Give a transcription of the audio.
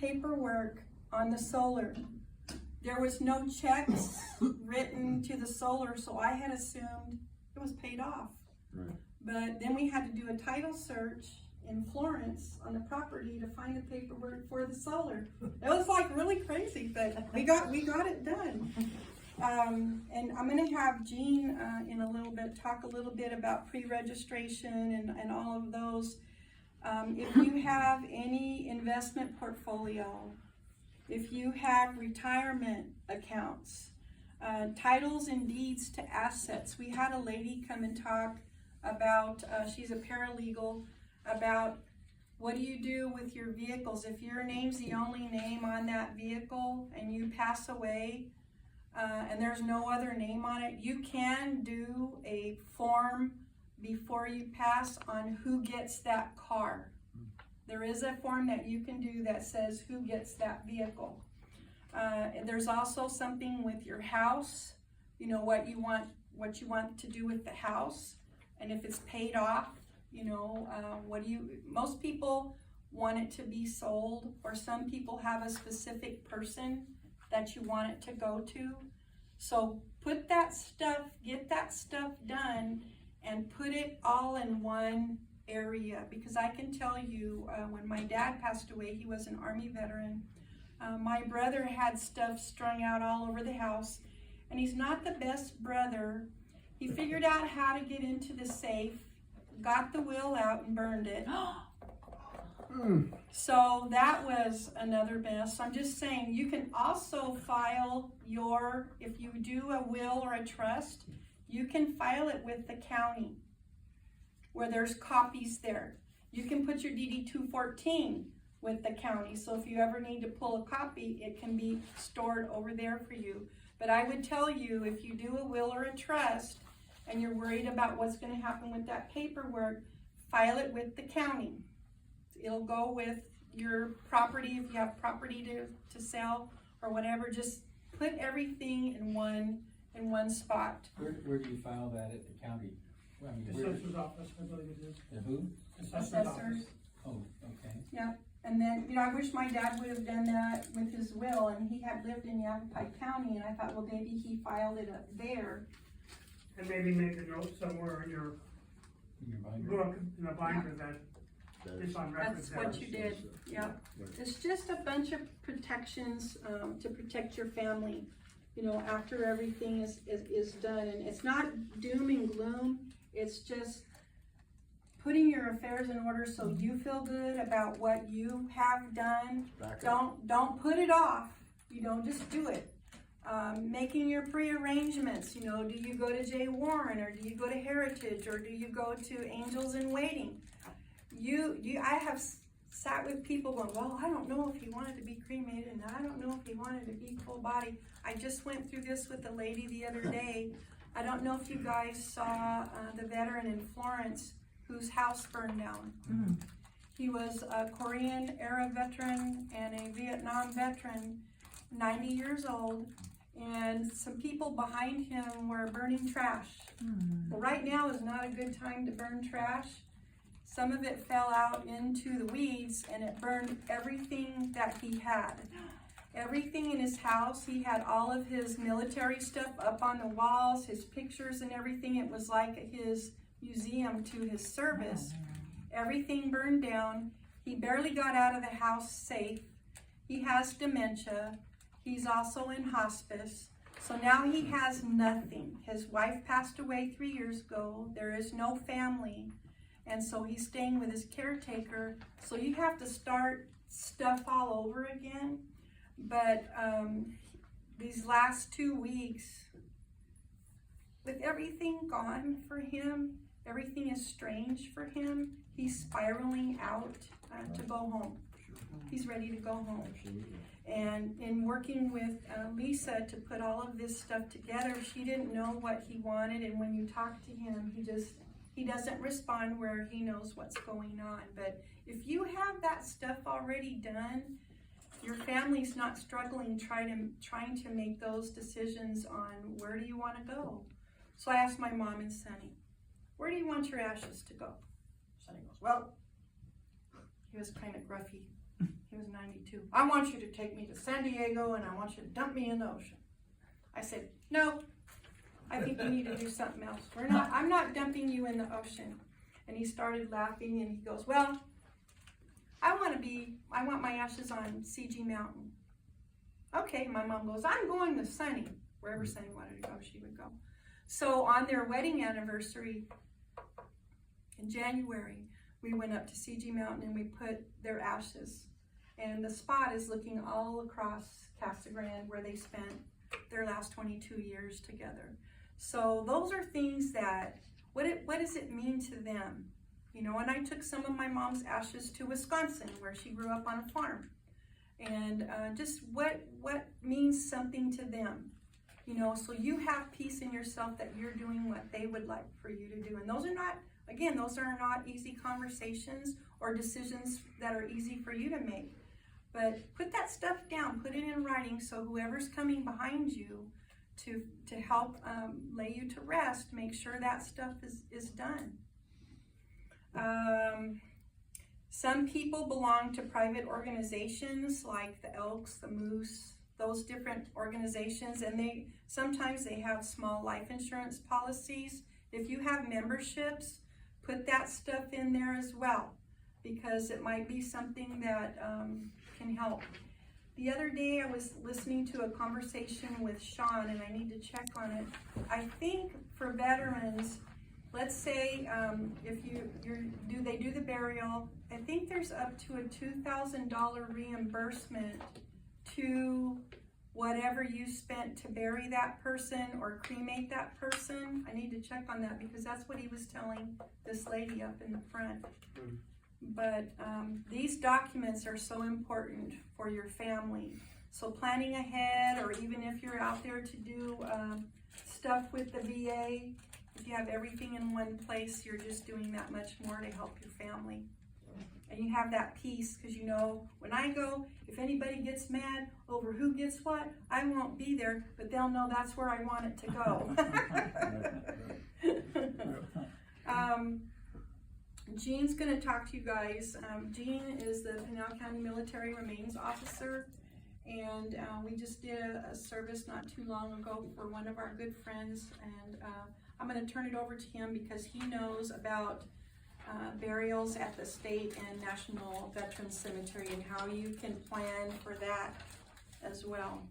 paperwork on the solar. There was no checks written to the solar, so I had assumed it was paid off. Right. But then we had to do a title search in Florence on the property to find the paperwork for the solar. It was like really crazy, but we got it done. And I'm gonna have Jean in a little bit talk a little bit about pre-registration and all of those. If you have any investment portfolio, if you have retirement accounts, titles and deeds to assets. We had a lady come and talk about, she's a paralegal, about what do you do with your vehicles if your name's the only name on that vehicle and you pass away and there's no other name on it. You can do a form before you pass on who gets that car. There is a form that you can do that says who gets that vehicle. And there's also something with your house, you know, what you want to do with the house, and if it's paid off, you know, most people want it to be sold, or some people have a specific person that you want it to go to. So put that stuff, get that stuff done, and put it all in one area, because I can tell you, when my dad passed away, he was an Army veteran. My brother had stuff strung out all over the house, and he's not the best brother. He figured out how to get into the safe, got the will out and burned it. So that was another mess. I'm just saying, you can also file if you do a will or a trust, you can file it with the county where there's copies there. You can put your DD 214 with the county, so if you ever need to pull a copy, it can be stored over there for you. But I would tell you, if you do a will or a trust and you're worried about what's going to happen with that paperwork, file it with the county. It'll go with your property if you have property to sell or whatever. Just put everything in one spot. Where do you file that at the county? I mean, Assessor's office, I believe it is. The who? Assessor's office. Assessors. Oh, okay. Yeah, and then, you know, I wish my dad would have done that with his will, and he had lived in Yavapai County, and I thought, well, maybe he filed it up there. And maybe make a note somewhere in your In your binder? book, in a binder, that it's on record That's there. what you did, yeah. It's just a bunch of protections, to protect your family, you know, after everything is done. And it's not doom and gloom, it's just putting your affairs in order so you feel good about what you have done. Don't put it off, you know, just do it. Making your pre-arrangements, you know, do you go to Jay Warren, or do you go to Heritage, or do you go to Angels in Waiting? I have sat with people going, well, I don't know if he wanted to be cremated, and I don't know if he wanted to be full body. I just went through this with a lady the other day. I don't know if you guys saw the veteran in Florence whose house burned down. Mm-hmm. He was a Korean era veteran and a Vietnam veteran, 90 years old, and some people behind him were burning trash. Well, right now is not a good time to burn trash. Some of it fell out into the weeds, and it burned everything that he had. Everything in his house. He had all of his military stuff up on the walls, his pictures and everything. It was like his museum to his service. Everything burned down. He barely got out of the house safe. He has dementia. He's also in hospice. So now he has nothing. His wife passed away 3 years ago. There is no family. And so he's staying with his caretaker. So you have to start stuff all over again. But these last 2 weeks, with everything gone for him, everything is strange for him. He's spiraling out to go home. He's ready to go home. And in working with Lisa to put all of this stuff together, she didn't know what he wanted. And when you talk to him, he doesn't respond where he knows what's going on. But if you have that stuff already done, your family's not struggling trying to make those decisions on where do you want to go. So I asked my mom and Sonny, where do you want your ashes to go? Sonny goes, well, he was kind of gruffy. He was 92. I want you to take me to San Diego and I want you to dump me in the ocean. I said, no, I think you need to do something else. I'm not dumping you in the ocean. And he started laughing and he goes, well, I want my ashes on CG Mountain. Okay, my mom goes, I'm going to Sunny. Wherever Sunny wanted to go, she would go. So on their wedding anniversary in January, we went up to CG Mountain and we put their ashes. And the spot is looking all across Casa Grande where they spent their last 22 years together. So those are things that, what does it mean to them? You know, and I took some of my mom's ashes to Wisconsin where she grew up on a farm. And just what means something to them. You know, so you have peace in yourself that you're doing what they would like for you to do. And those are not easy conversations or decisions that are easy for you to make. But put that stuff down, put it in writing so whoever's coming behind you to help lay you to rest, make sure that stuff is done. Some people belong to private organizations like the Elks, the Moose, those different organizations, and sometimes they have small life insurance policies. If you have memberships, put that stuff in there as well, because it might be something that can help. The other day I was listening to a conversation with Sean, and I need to check on it. I think for veterans, let's say if they do the burial, I think there's up to a $2,000 reimbursement to whatever you spent to bury that person or cremate that person. I need to check on that because that's what he was telling this lady up in the front. But these documents are so important for your family. So planning ahead, or even if you're out there to do stuff with the VA, if you have everything in one place, you're just doing that much more to help your family. And you have that peace because you know, when I go, if anybody gets mad over who gets what, I won't be there, but they'll know that's where I want it to go. Jean's going to talk to you guys. Jean is the Pinal County Military Remains Officer, and we just did a service not too long ago for one of our good friends, and I'm going to turn it over to him because he knows about burials at the state and national veterans cemetery and how you can plan for that as well.